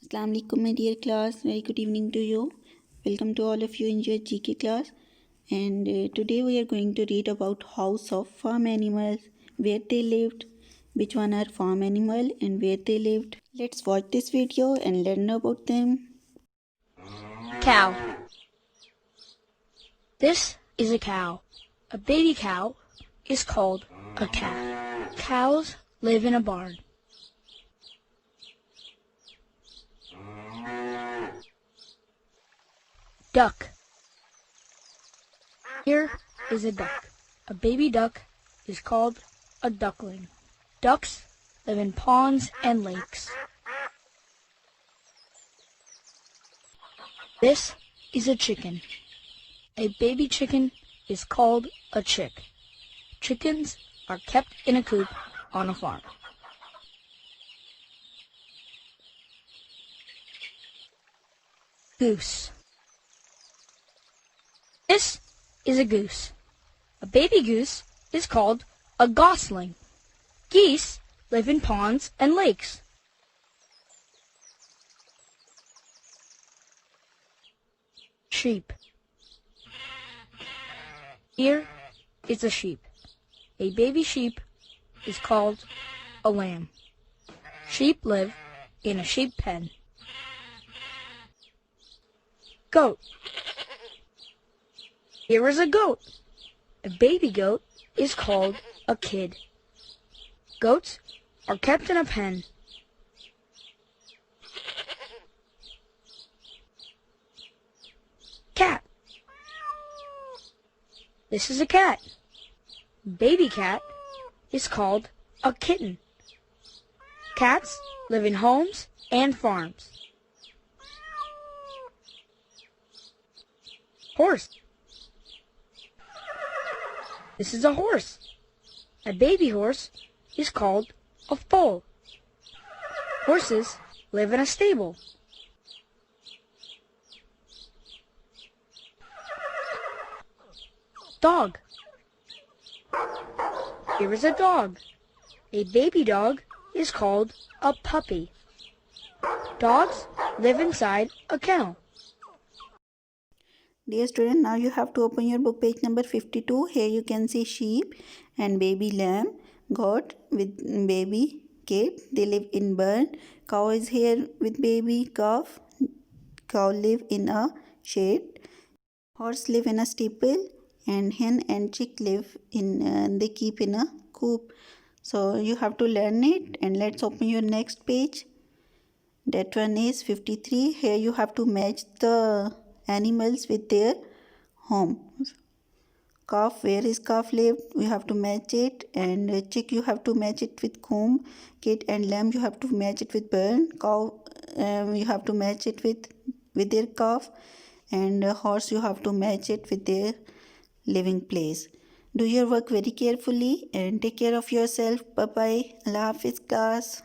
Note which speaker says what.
Speaker 1: Assalamu alaikum my dear class, very good evening to you. Welcome to all of you in your GK class. And today we are going to read about house of farm animals, where they lived, which one are farm animal and where they lived. Let's watch this video and learn about them.
Speaker 2: Cow. This is a cow. A baby cow is called a calf. Cows live in a barn. Duck. Here is a duck. A baby duck is called a duckling. Ducks live in ponds and lakes. This is a chicken. A baby chicken is called a chick. Chickens are kept in a coop on a farm. Goose. This is a goose. A baby goose is called a gosling. Geese live in ponds and lakes. Sheep. Here is a sheep. A baby sheep is called a lamb. Sheep live in a sheep pen. Goat. Here is a goat. A baby goat is called a kid. Goats are kept in a pen. Cat. This is a cat. Baby cat is called a kitten. Cats live in homes and farms. Horse. This is a horse. A baby horse is called a foal. Horses live in a stable. Dog. Here is a dog. A baby dog is called a puppy. Dogs live inside a kennel.
Speaker 1: Dear student, now you have to open your book page number 52. Here you can see sheep and baby lamb, goat with baby kid. They live in barn. Cow is here with baby calf. Cow live in a shed. Horse live in a stable, and hen and chick live in they keep in a coop. So you have to learn it, and let's open your next page. That one is 53. Here you have to match the animals with their home. Calf, where is calf lived? We have to match it. And chick, you have to match it with comb. Kid and lamb, you have to match it with barn. Cow, you have to match it with their calf. And horse, you have to match it with their living place. Do your work very carefully and take care of yourself. Bye bye. Allah Hafiz class.